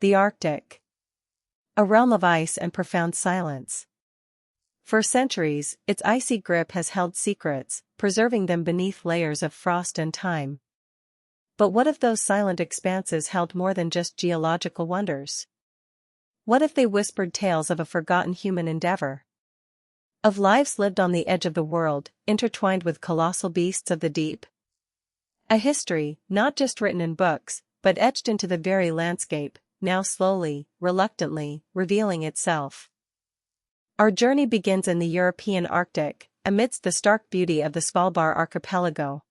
The Arctic. A realm of ice and profound silence. For centuries, its icy grip has held secrets, preserving them beneath layers of frost and time. But what if those silent expanses held more than just geological wonders? What if they whispered tales of a forgotten human endeavor? Of lives lived on the edge of the world, intertwined with colossal beasts of the deep? A history, not just written in books, but etched into the very landscape, now slowly, reluctantly, revealing itself. Our journey begins in the European Arctic, amidst the stark beauty of the Svalbard archipelago.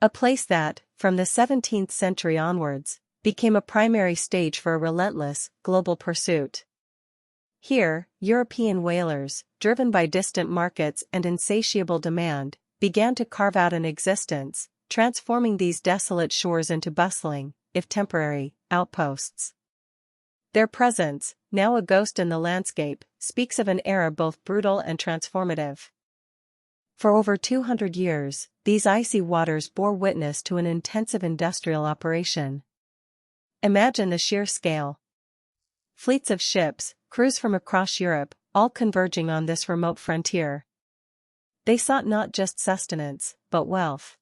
A place that, from the 17th century onwards, became a primary stage for a relentless, global pursuit. Here, European whalers, driven by distant markets and insatiable demand, began to carve out an existence, transforming these desolate shores into bustling, if temporary, outposts. Their presence, now a ghost in the landscape, speaks of an era both brutal and transformative. For over 200 years, these icy waters bore witness to an intensive industrial operation. Imagine the sheer scale. Fleets of ships, crews from across Europe, all converging on this remote frontier. They sought not just sustenance, but wealth.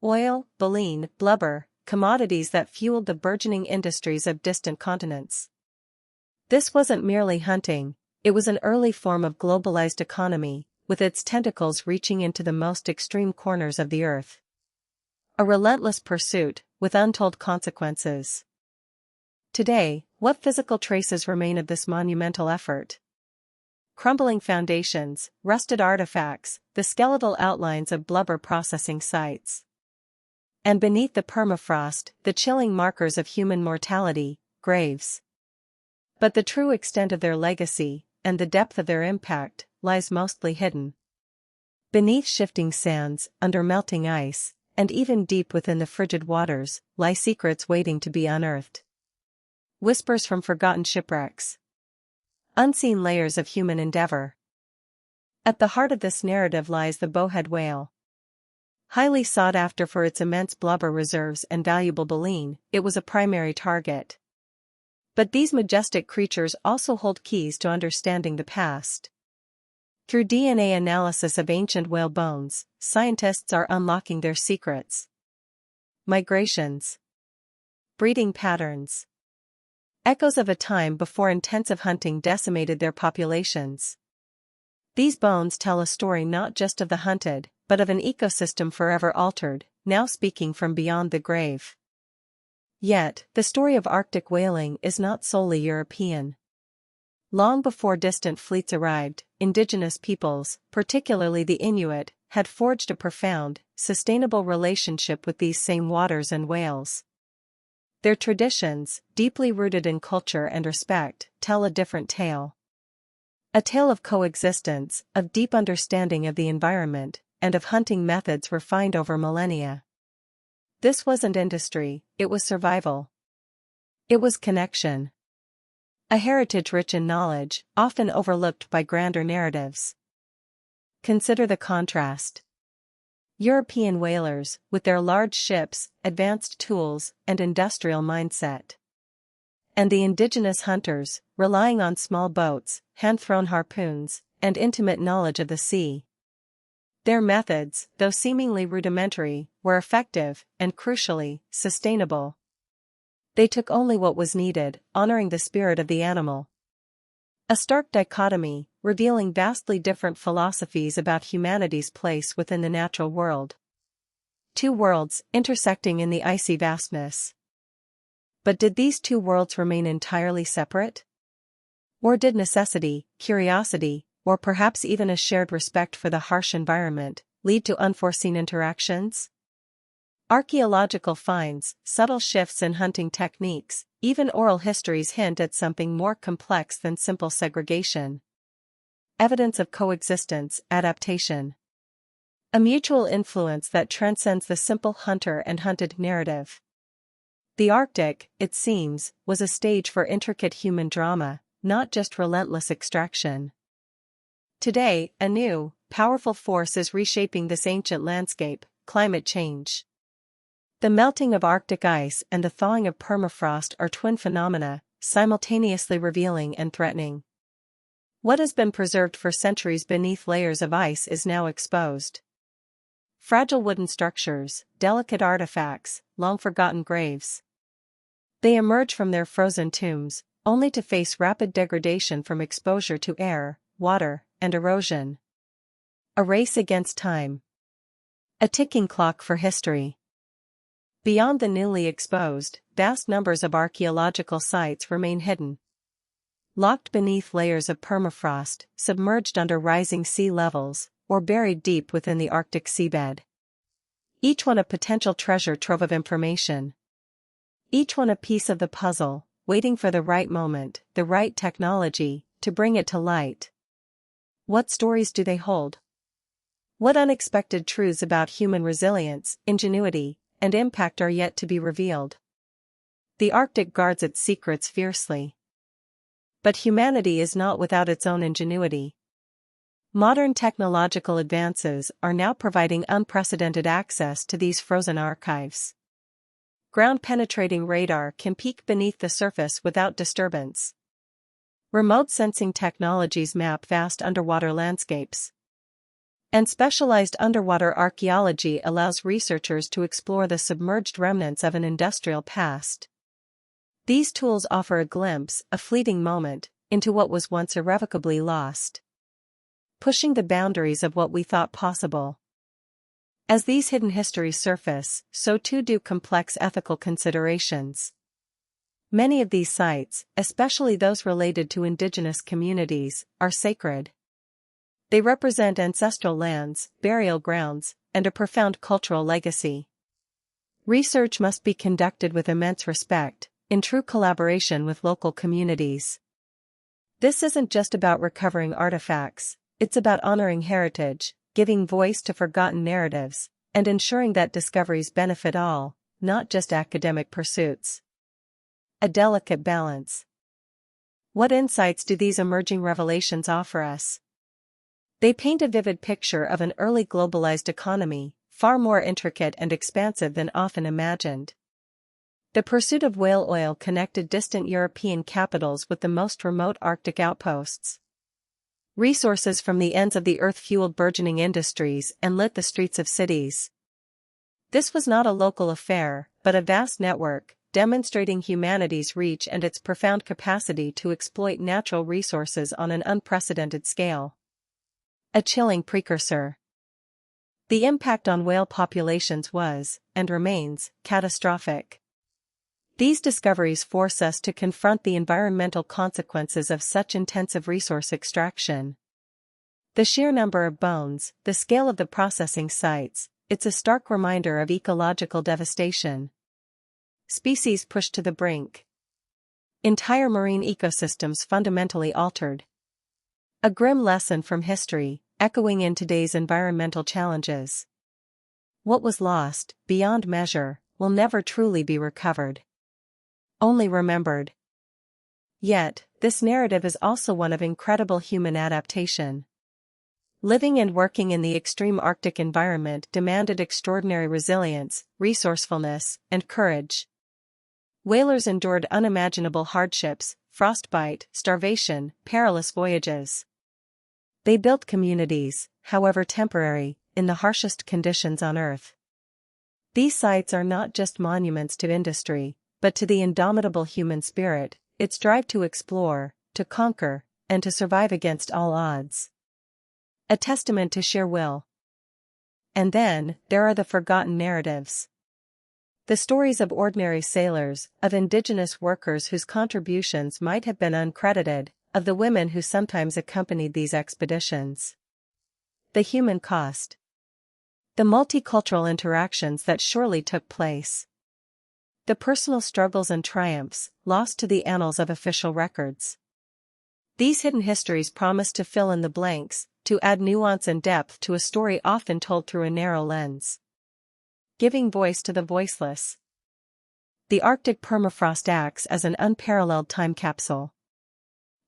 Oil, baleen, blubber, commodities that fueled the burgeoning industries of distant continents. This wasn't merely hunting, it was an early form of globalized economy, with its tentacles reaching into the most extreme corners of the earth. A relentless pursuit, with untold consequences. Today, what physical traces remain of this monumental effort? Crumbling foundations, rusted artifacts, the skeletal outlines of blubber processing sites. And beneath the permafrost, the chilling markers of human mortality, graves. But the true extent of their legacy, and the depth of their impact, lies mostly hidden. Beneath shifting sands, under melting ice, and even deep within the frigid waters, lie secrets waiting to be unearthed. Whispers from forgotten shipwrecks. Unseen layers of human endeavor. At the heart of this narrative lies the bowhead whale. Highly sought after for its immense blubber reserves and valuable baleen, it was a primary target. But these majestic creatures also hold keys to understanding the past. Through DNA analysis of ancient whale bones, scientists are unlocking their secrets. Migrations. Breeding patterns. Echoes of a time before intensive hunting decimated their populations. These bones tell a story not just of the hunted, but of an ecosystem forever altered, now speaking from beyond the grave. Yet, the story of Arctic whaling is not solely European. Long before distant fleets arrived, indigenous peoples, particularly the Inuit, had forged a profound, sustainable relationship with these same waters and whales. Their traditions, deeply rooted in culture and respect, tell a different tale. A tale of coexistence, of deep understanding of the environment, and of hunting methods refined over millennia. This wasn't industry, it was survival. It was connection. A heritage rich in knowledge, often overlooked by grander narratives. Consider the contrast. European whalers, with their large ships, advanced tools, and industrial mindset. And the indigenous hunters, relying on small boats, hand-thrown harpoons, and intimate knowledge of the sea. Their methods, though seemingly rudimentary, were effective, and crucially, sustainable. They took only what was needed, honoring the spirit of the animal. A stark dichotomy, revealing vastly different philosophies about humanity's place within the natural world. Two worlds, intersecting in the icy vastness. But did these two worlds remain entirely separate? Or did necessity, curiosity, or perhaps even a shared respect for the harsh environment, lead to unforeseen interactions? Archaeological finds, subtle shifts in hunting techniques, even oral histories hint at something more complex than simple segregation. Evidence of coexistence, adaptation. A mutual influence that transcends the simple hunter and hunted narrative. The Arctic, it seems, was a stage for intricate human drama, not just relentless extraction. Today, a new, powerful force is reshaping this ancient landscape: climate change. The melting of Arctic ice and the thawing of permafrost are twin phenomena, simultaneously revealing and threatening. What has been preserved for centuries beneath layers of ice is now exposed. Fragile wooden structures, delicate artifacts, long-forgotten graves. They emerge from their frozen tombs, only to face rapid degradation from exposure to air, water, and erosion. A race against time. A ticking clock for history. Beyond the newly exposed, vast numbers of archaeological sites remain hidden. Locked beneath layers of permafrost, submerged under rising sea levels, or buried deep within the Arctic seabed. Each one a potential treasure trove of information. Each one a piece of the puzzle, waiting for the right moment, the right technology, to bring it to light. What stories do they hold? What unexpected truths about human resilience, ingenuity, and impact are yet to be revealed? The Arctic guards its secrets fiercely. But humanity is not without its own ingenuity. Modern technological advances are now providing unprecedented access to these frozen archives. Ground-penetrating radar can peek beneath the surface without disturbance. Remote sensing technologies map vast underwater landscapes. And specialized underwater archaeology allows researchers to explore the submerged remnants of an industrial past. These tools offer a glimpse, a fleeting moment, into what was once irrevocably lost. Pushing the boundaries of what we thought possible. As these hidden histories surface, so too do complex ethical considerations. Many of these sites, especially those related to indigenous communities, are sacred. They represent ancestral lands, burial grounds, and a profound cultural legacy. Research must be conducted with immense respect, in true collaboration with local communities. This isn't just about recovering artifacts, it's about honoring heritage, giving voice to forgotten narratives, and ensuring that discoveries benefit all, not just academic pursuits. A delicate balance. What insights do these emerging revelations offer us? They paint a vivid picture of an early globalized economy, far more intricate and expansive than often imagined. The pursuit of whale oil connected distant European capitals with the most remote Arctic outposts. Resources from the ends of the earth fueled burgeoning industries and lit the streets of cities. This was not a local affair, but a vast network, demonstrating humanity's reach and its profound capacity to exploit natural resources on an unprecedented scale. A chilling precursor. The impact on whale populations was, and remains, catastrophic. These discoveries force us to confront the environmental consequences of such intensive resource extraction. The sheer number of bones, the scale of the processing sites, it's a stark reminder of ecological devastation. Species pushed to the brink. Entire marine ecosystems fundamentally altered. A grim lesson from history, echoing in today's environmental challenges. What was lost, beyond measure, will never truly be recovered. Only remembered. Yet, this narrative is also one of incredible human adaptation. Living and working in the extreme Arctic environment demanded extraordinary resilience, resourcefulness, and courage. Whalers endured unimaginable hardships, frostbite, starvation, perilous voyages. They built communities, however temporary, in the harshest conditions on Earth. These sites are not just monuments to industry, but to the indomitable human spirit, its drive to explore, to conquer, and to survive against all odds. A testament to sheer will. And then, there are the forgotten narratives. The stories of ordinary sailors, of indigenous workers whose contributions might have been uncredited, of the women who sometimes accompanied these expeditions. The human cost. The multicultural interactions that surely took place. The personal struggles and triumphs, lost to the annals of official records. These hidden histories promise to fill in the blanks, to add nuance and depth to a story often told through a narrow lens. Giving voice to the voiceless. The Arctic permafrost acts as an unparalleled time capsule.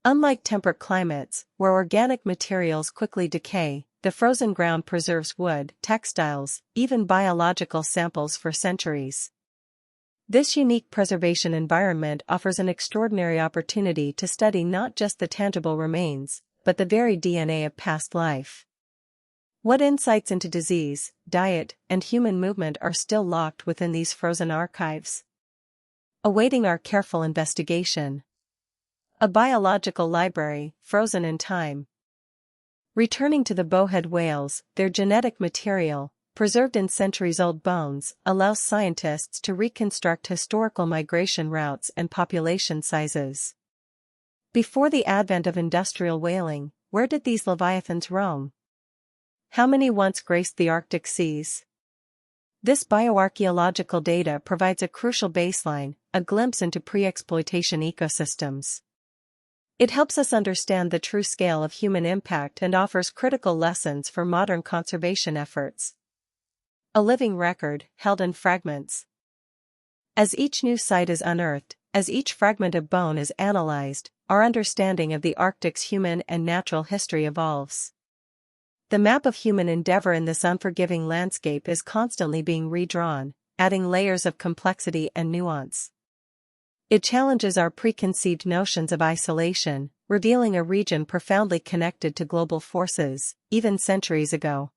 Unlike temperate climates, where organic materials quickly decay, the frozen ground preserves wood, textiles, even biological samples for centuries. This unique preservation environment offers an extraordinary opportunity to study not just the tangible remains, but the very DNA of past life. What insights into disease, diet, and human movement are still locked within these frozen archives? Awaiting our careful investigation. A biological library, frozen in time. Returning to the bowhead whales, their genetic material, preserved in centuries-old bones, allows scientists to reconstruct historical migration routes and population sizes. Before the advent of industrial whaling, where did these leviathans roam? How many once graced the Arctic seas? This bioarchaeological data provides a crucial baseline, a glimpse into pre-exploitation ecosystems. It helps us understand the true scale of human impact and offers critical lessons for modern conservation efforts. A living record, held in fragments. As each new site is unearthed, as each fragment of bone is analyzed, our understanding of the Arctic's human and natural history evolves. The map of human endeavor in this unforgiving landscape is constantly being redrawn, adding layers of complexity and nuance. It challenges our preconceived notions of isolation, revealing a region profoundly connected to global forces, even centuries ago.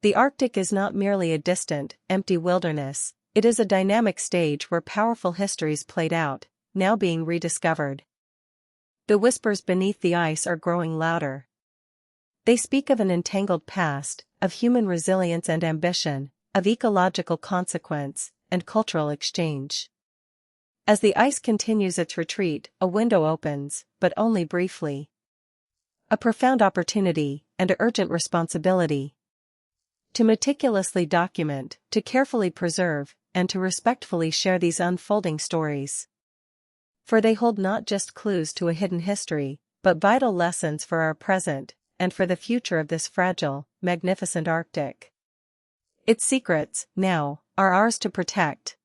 The Arctic is not merely a distant, empty wilderness, it is a dynamic stage where powerful histories played out, now being rediscovered. The whispers beneath the ice are growing louder. They speak of an entangled past, of human resilience and ambition, of ecological consequence, and cultural exchange. As the ice continues its retreat, a window opens, but only briefly. A profound opportunity, and an urgent responsibility. To meticulously document, to carefully preserve, and to respectfully share these unfolding stories. For they hold not just clues to a hidden history, but vital lessons for our present, and for the future of this fragile, magnificent Arctic. Its secrets, now, are ours to protect.